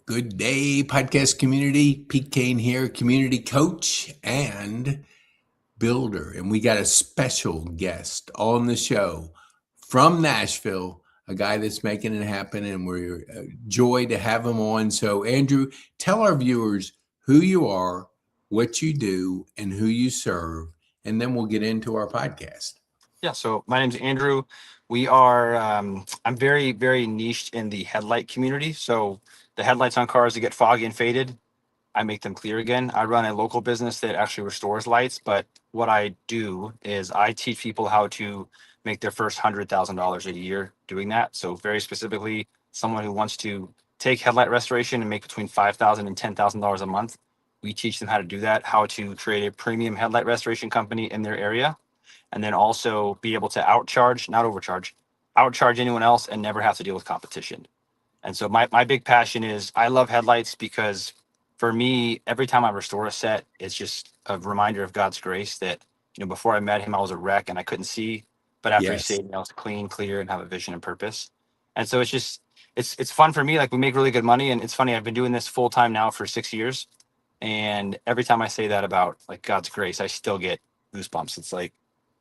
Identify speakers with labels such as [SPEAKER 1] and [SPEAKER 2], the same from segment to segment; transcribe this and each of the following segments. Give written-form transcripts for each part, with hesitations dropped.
[SPEAKER 1] Good day, podcast community. Pete Kane here, community coach and builder. And we got a special guest on the show from Nashville, a guy that's making it happen, and we're joy to have him on. So, Andrew, tell our viewers who you are, what you do, and who you serve, and then we'll get into our podcast.
[SPEAKER 2] Yeah, so my name's Andrew. We are, I'm very, very niched in the headlight community. So the headlights on cars that get foggy and faded, I make them clear again. I run a local business that actually restores lights, but what I do is I teach people how to make their first $100,000 a year doing that. So very specifically, someone who wants to take headlight restoration and make between $5,000 and $10,000 a month, we teach them how to do that, how to create a premium headlight restoration company in their area, and then also be able to outcharge, not overcharge, outcharge anyone else and never have to deal with competition. And so my big passion is I love headlights because for me, every time I restore a set, it's just a reminder of God's grace that, before I met him, I was a wreck and I couldn't see. But after he
[SPEAKER 1] Yes.
[SPEAKER 2] saved me, I was clean, clear, and have a vision and purpose. And so it's fun for me. Like, we make really good money. And it's funny, I've been doing this full time now for 6 years. And every time I say that about like God's grace, I still get goosebumps. It's like,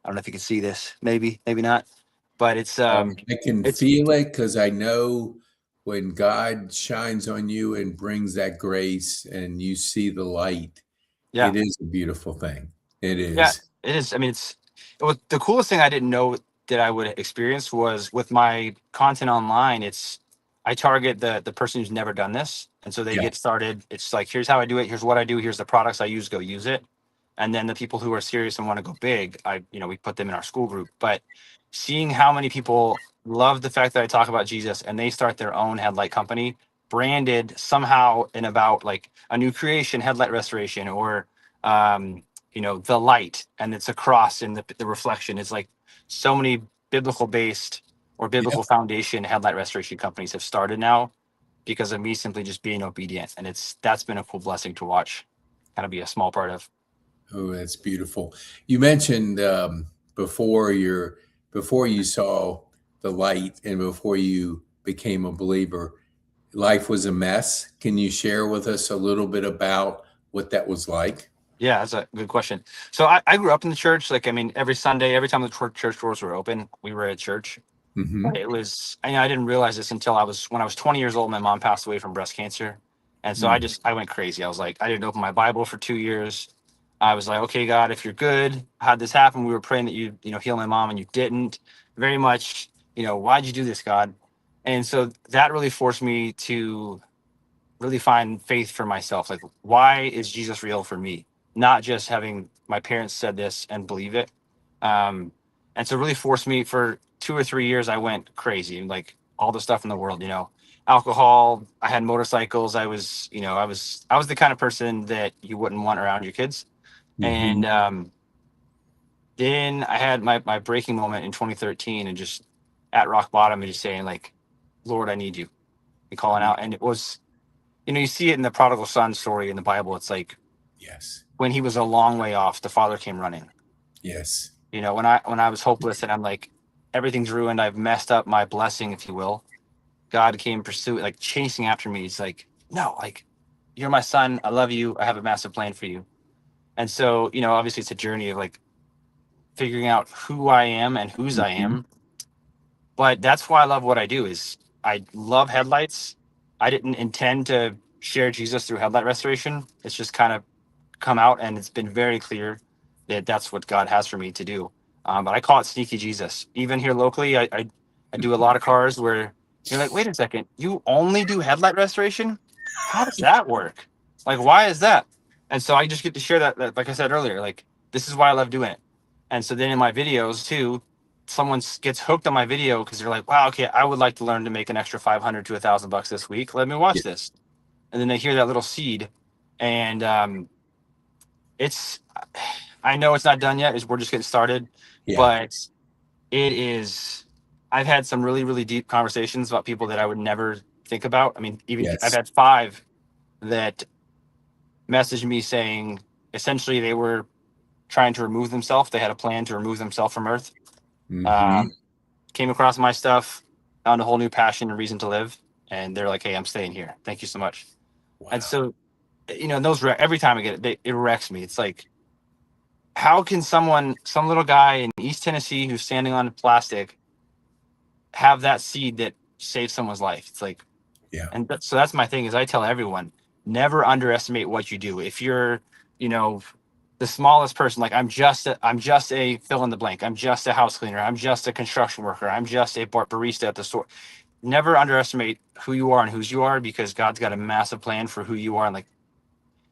[SPEAKER 2] I don't know if you can see this, maybe not, but
[SPEAKER 1] I can
[SPEAKER 2] it's
[SPEAKER 1] feel it because I know when God shines on you and brings that grace and you see the light,
[SPEAKER 2] yeah,
[SPEAKER 1] it is a beautiful thing. It
[SPEAKER 2] yeah,
[SPEAKER 1] is.
[SPEAKER 2] it is. I mean, it was the coolest thing I didn't know that I would experience was with my content online. I target the person who's never done this, and so they
[SPEAKER 1] Yeah.
[SPEAKER 2] get started. It's like, here's how I do it. Here's what I do. Here's the products I use. Go use it. And then the people who are serious and want to go big, we put them in our school group. But seeing how many people love the fact that I talk about Jesus and they start their own headlight company, branded somehow in about like a new creation headlight restoration, or the light, and it's a cross in the reflection. It's like so many biblical based or
[SPEAKER 1] Yeah.
[SPEAKER 2] biblical foundation headlight restoration companies have started now because of me simply just being obedient. And that's been a cool blessing to watch, kind of be a small part of.
[SPEAKER 1] Oh, that's beautiful. You mentioned before before you saw the light and before you became a believer, life was a mess. Can you share with us a little bit about what that was like?
[SPEAKER 2] Yeah, that's a good question. So I grew up in the church. Like, I mean, every Sunday, every time the church doors were open, we were at church.
[SPEAKER 1] Hmm.
[SPEAKER 2] It was, I didn't realize this until when I was 20 years old, my mom passed away from breast cancer. And so I went crazy. I was like, I didn't open my Bible for 2 years. I was like, okay, God, if you're good, how'd this happen? We were praying that you heal my mom and you didn't. Very much, why'd you do this, God? And so that really forced me to really find faith for myself. Like, why is Jesus real for me? Not just having my parents said this and believe it. Um, and so really forced me for 2 or 3 years. I went crazy, like all the stuff in the world, alcohol. I had motorcycles. I was the kind of person that you wouldn't want around your kids.
[SPEAKER 1] Hmm.
[SPEAKER 2] And then I had my breaking moment in 2013, and just at rock bottom and just saying, like, Lord, I need you, and calling out. And it was, you see it in the prodigal son story in the Bible. It's like
[SPEAKER 1] Yes.
[SPEAKER 2] when he was a long way off, the father came running.
[SPEAKER 1] Yes.
[SPEAKER 2] When I was hopeless and I'm like, everything's ruined, I've messed up my blessing, if you will. God came pursuing, like chasing after me. He's like, no, like, you're my son. I love you. I have a massive plan for you. And so, obviously it's a journey of like figuring out who I am and whose I
[SPEAKER 1] Hmm.
[SPEAKER 2] am. But that's why I love what I do. Is I love headlights. I didn't intend to share Jesus through headlight restoration. It's just kind of come out, and it's been very clear that that's what God has for me to do. But I call it sneaky Jesus. Even here locally, I do a lot of cars where you're like, wait a second, you only do headlight restoration? How does that work? Like, why is that? And so I just get to share that, like I said earlier, like, this is why I love doing it. And so then in my videos too, someone gets hooked on my video because they're like, wow, okay, I would like to learn to make an extra 500 to $1,000 this week. Let me watch this. And then they hear that little seed, and it's I know it's not done yet. We're just getting started,
[SPEAKER 1] Yeah.
[SPEAKER 2] but it is. I've had some really, really deep conversations about people that I would never think about. I mean, even I've
[SPEAKER 1] Yes.
[SPEAKER 2] had 5 that messaged me saying essentially they were trying to remove themselves. They had a plan to remove themselves from Earth.
[SPEAKER 1] Hmm.
[SPEAKER 2] Um, Came across my stuff, found a whole new passion and reason to live, and they're like, hey, I'm staying here. Thank you so much.
[SPEAKER 1] Wow.
[SPEAKER 2] And so, those every time I get it, it wrecks me. It's like, how can some little guy in East Tennessee who's standing on plastic have that seed that saves someone's life? It's like,
[SPEAKER 1] yeah.
[SPEAKER 2] and so that's my thing is I tell everyone, never underestimate what you do. If you're, the smallest person, like I'm just a fill in the blank. I'm just a house cleaner. I'm just a construction worker. I'm just a barista at the store. Never underestimate who you are and whose you are, because God's got a massive plan for who you are. And like,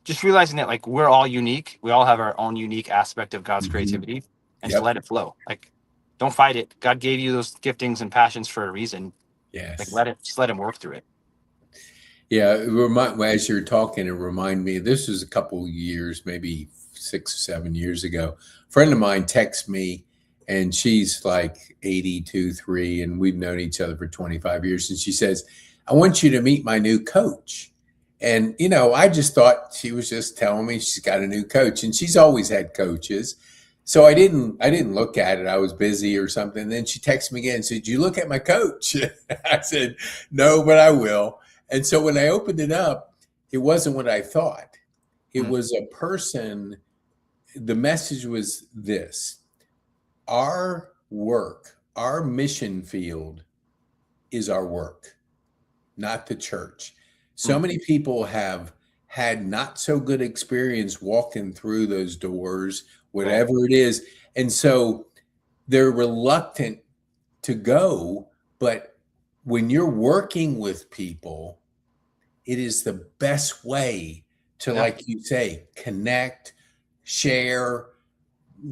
[SPEAKER 2] just realizing that like we're all unique. We all have our own unique aspect of God's creativity, and just let it flow. Like, don't fight it. God gave you those giftings and passions for a reason.
[SPEAKER 1] Yes.
[SPEAKER 2] Like, let him work through it.
[SPEAKER 1] Yeah. As you're talking, it reminded me, this was a couple years, maybe 6 or 7 years ago. A friend of mine texts me, and she's like 82, 3, and we've known each other for 25 years. And she says, I want you to meet my new coach. And, I just thought she was just telling me she's got a new coach, and she's always had coaches. So I didn't look at it. I was busy or something. And then she texted me again and said, did you look at my coach? I said, no, but I will. And so when I opened it up, it wasn't what I thought. It was a person. The message was this: our work, our mission field is our work, not the church. So many people have had not so good experience walking through those doors, whatever it is. And so they're reluctant to go. But when you're working with people, it is the best way to, like you say, connect, share,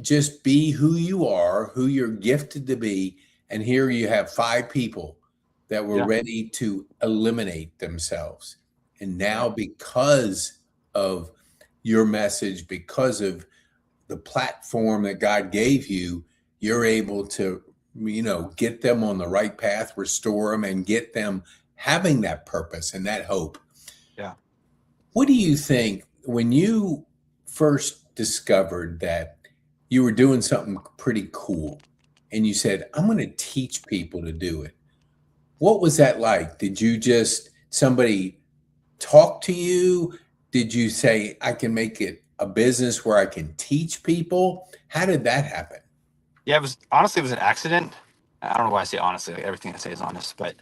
[SPEAKER 1] just be who you are, who you're gifted to be. And here you have 5 people that were ready to eliminate themselves. And now, because of your message, because of the platform that God gave you, you're able to, get them on the right path, restore them, and get them having that purpose and that hope.
[SPEAKER 2] Yeah.
[SPEAKER 1] What do you think when you first discovered that you were doing something pretty cool and you said, I'm going to teach people to do it? What was that like? Did you somebody talk to you? Did you say, I can make it a business where I can teach people? How did that happen?
[SPEAKER 2] Yeah, it was an accident. I don't know why I say honestly, like everything I say is honest, but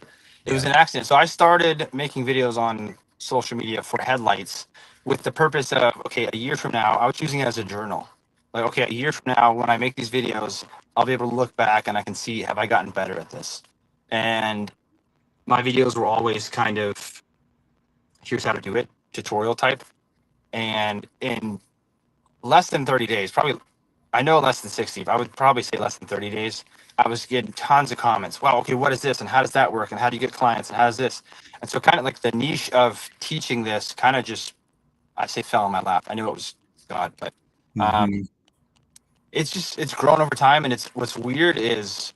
[SPEAKER 2] it was an accident. So I started making videos on social media for headlights with the purpose of, okay, a year from now, I was using it as a journal. Like, okay, a year from now, when I make these videos, I'll be able to look back and I can see, have I gotten better at this? And my videos were always kind of, here's how to do it, tutorial type. And in less than 30 days, probably, I know less than 60, but I would probably say less than 30 days, I was getting tons of comments. Wow, okay, what is this? And how does that work? And how do you get clients? And how does this? And so kind of like the niche of teaching this kind of just, I say, fell in my lap. I knew it was God, but it's grown over time. And what's weird is,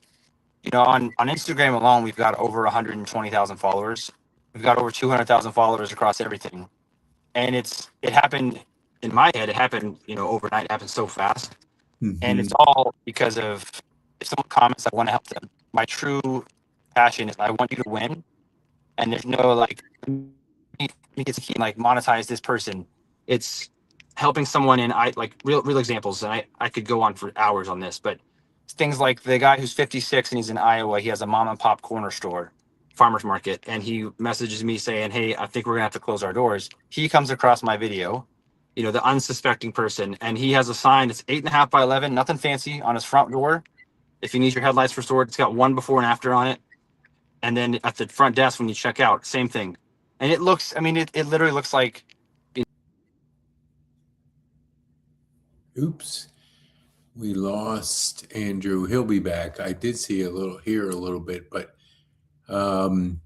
[SPEAKER 2] on Instagram alone, we've got over 120,000 followers. We've got over 200,000 followers across everything. And it happened in my head. It happened, overnight. It happened so fast. And it's all because of, if someone comments, I want to help them. My true passion is I want you to win. And there's no like, monetize this person. It's helping someone in real examples. And I could go on for hours on this, but things like the guy who's 56 and he's in Iowa. He has a mom and pop corner store, farmer's market. And he messages me saying, hey, I think we're gonna have to close our doors. He comes across my video, the unsuspecting person, and he has a sign that's 8.5 by 11, nothing fancy, on his front door. If you need your headlights restored, it's got one before and after on it. And then at the front desk, when you check out, same thing. And it looks, it literally looks like.
[SPEAKER 1] Oops. We lost Andrew. He'll be back. I did see a little bit, but I'm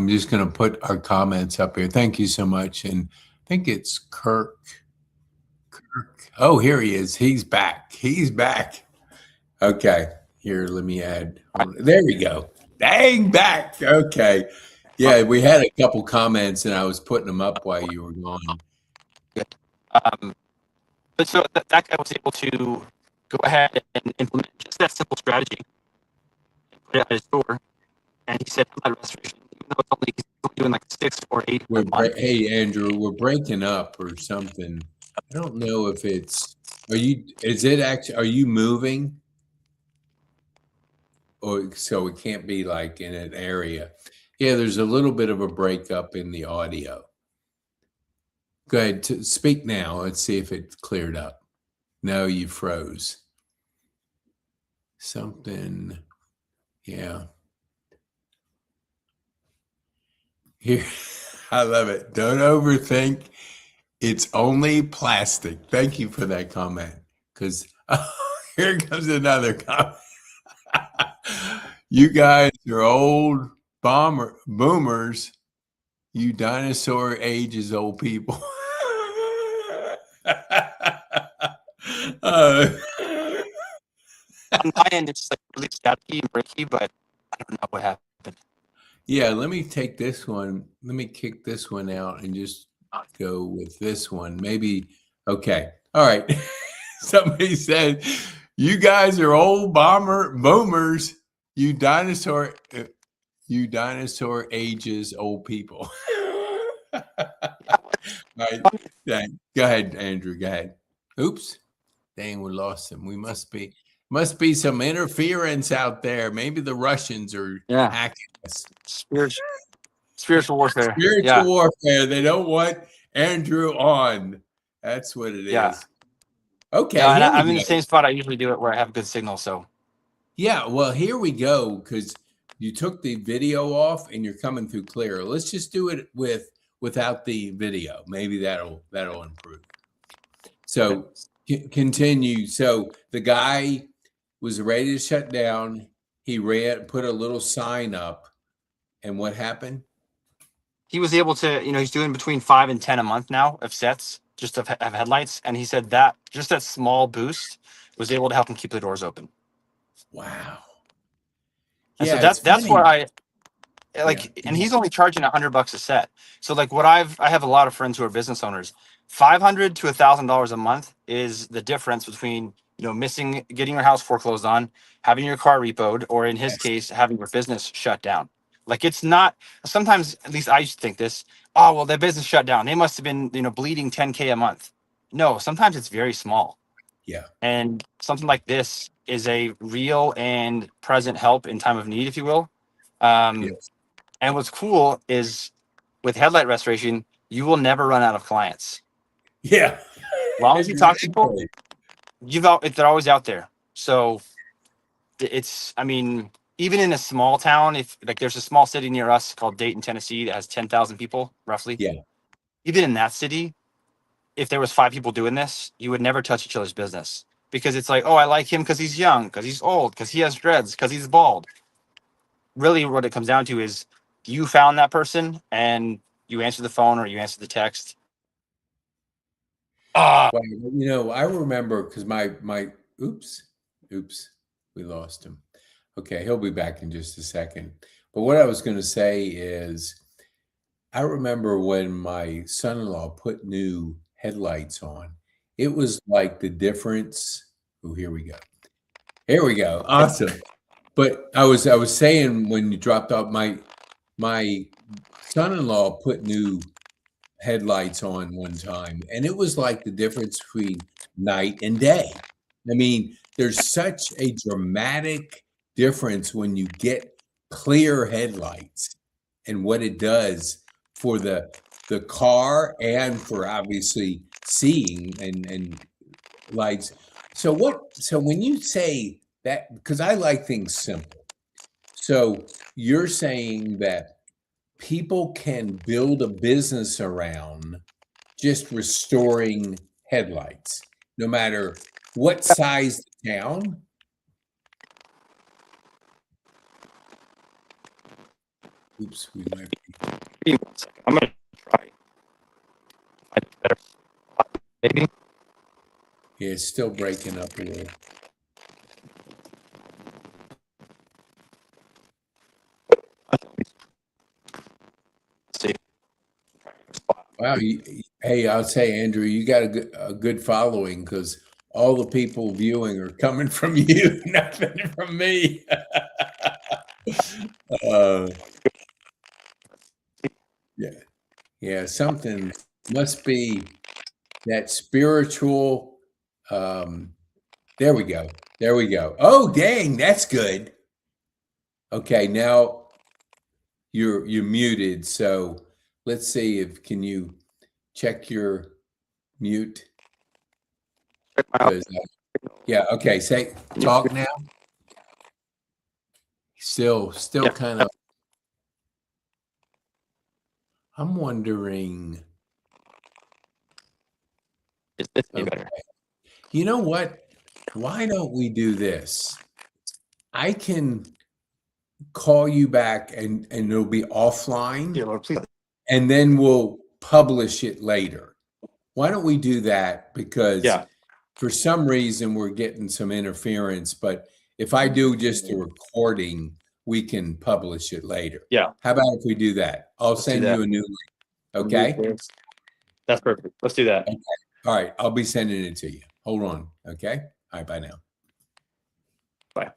[SPEAKER 1] just going to put our comments up here. Thank you so much. And I think it's Kirk. Oh, here he is. He's back. Okay. Here, let me add. There we go. Dang, back. Okay. Yeah, we had a couple comments and I was putting them up while you were gone.
[SPEAKER 2] But so that guy was able to go ahead and implement just that simple strategy, put it at his door, and he said, "I'm not a restoration." though it's only doing like 6 or 8 a month.
[SPEAKER 1] Hey, Andrew, we're breaking up or something. I don't know if it's, are you moving? Or so it can't be like in an area. Yeah, there's a little bit of a breakup in the audio. Go ahead, speak now. Let's see if it cleared up. No, you froze. Something, yeah. Here, I love it. Don't overthink. It's only plastic. Thank you for that comment. Because here comes another comment. You guys are old boomers. You dinosaur ages old people.
[SPEAKER 2] On my end, it's like really staticky and breaky, but I don't know what happened.
[SPEAKER 1] Yeah, let me take this one. Let me kick this one out and just go with this one. Maybe, okay. All right. Somebody said, you guys are old boomers. You dinosaur ages old people. All right. Dang. Go ahead, Andrew. Go ahead. Oops. Dang, we lost him. We must be some interference out there. Maybe the Russians are hacking us.
[SPEAKER 2] Spiritual warfare.
[SPEAKER 1] Spiritual warfare. They don't want Andrew on. That's what it is.
[SPEAKER 2] Yeah.
[SPEAKER 1] Okay.
[SPEAKER 2] Yeah, and I'm in the same spot I usually do it where I have good signal. So.
[SPEAKER 1] Yeah. Well, here we go. Because you took the video off and you're coming through clear. Let's just do it without the video. Maybe that'll improve. So continue. So the guy was ready to shut down. He put a little sign up, and what happened?
[SPEAKER 2] He was able to, he's doing between 5 and 10 a month now of sets, just of headlights, and he said that just that small boost was able to help him keep the doors open.
[SPEAKER 1] Wow.
[SPEAKER 2] And so that's where I like, and he's only charging $100 a set. So like I have a lot of friends who are business owners. $500 to $1,000 a month is the difference between getting your house foreclosed on, having your car repoed, or in his case, having your business shut down. Like it's not. Sometimes, at least I used to think this. Oh well, their business shut down. They must have been bleeding 10K a month. No, sometimes it's very small.
[SPEAKER 1] Yeah.
[SPEAKER 2] And something like this is a real and present help in time of need, if you will.
[SPEAKER 1] Yes.
[SPEAKER 2] And what's cool is with headlight restoration, you will never run out of clients.
[SPEAKER 1] Yeah.
[SPEAKER 2] As long as you talk to people, they're always out there. So it's, even in a small town, if like there's a small city near us called Dayton, Tennessee, that has 10,000 people roughly.
[SPEAKER 1] Yeah.
[SPEAKER 2] Even in that city, if there was 5 people doing this, you would never touch each other's business because it's like, oh, I like him because he's young, because he's old, because he has dreads, because he's bald. Really, what it comes down to is you found that person and you answer the phone or you answer the text.
[SPEAKER 1] Well, I remember because my oops, we lost him. Okay, he'll be back in just a second. But what I was going to say is, I remember when my son-in-law put new headlights on, it was like the difference. Oh, here we go. Here we go. Awesome. But I was saying when you dropped off, my son-in-law put new headlights on one time, and it was like the difference between night and day. There's such a dramatic difference when you get clear headlights and what it does for the car and for obviously seeing and lights. So when you say that, because I like things simple, so you're saying that people can build a business around just restoring headlights, no matter what size the town? Oops, we might be.
[SPEAKER 2] I'm going to try. Better. Maybe.
[SPEAKER 1] Yeah, it's still breaking up a little.
[SPEAKER 2] See.
[SPEAKER 1] Wow. Hey, I'll say, Andrew, you got a good following because all the people viewing are coming from you, nothing from me. Yeah, something must be that spiritual. There we go. There we go. Oh, dang, that's good. Okay, now you're muted. So let's see if can you check your mute? Because yeah, okay. Say talk now. Still
[SPEAKER 2] Yeah.
[SPEAKER 1] kind of. I'm wondering.
[SPEAKER 2] It's way better.
[SPEAKER 1] You know what? Why don't we do this? I can call you back and it'll be offline,
[SPEAKER 2] Dear Lord, please.
[SPEAKER 1] and then we'll publish it later. Why don't we do that? Because
[SPEAKER 2] Yeah.
[SPEAKER 1] for some reason we're getting some interference, but if I do just a recording, we can publish it later.
[SPEAKER 2] Yeah.
[SPEAKER 1] How about if we do that? I'll
[SPEAKER 2] Let's do
[SPEAKER 1] send
[SPEAKER 2] that.
[SPEAKER 1] you a new link. Okay.
[SPEAKER 2] That's perfect. Let's do that.
[SPEAKER 1] Okay. All right. I'll be sending it to you. Hold on. Okay. All right. Bye now.
[SPEAKER 2] Bye.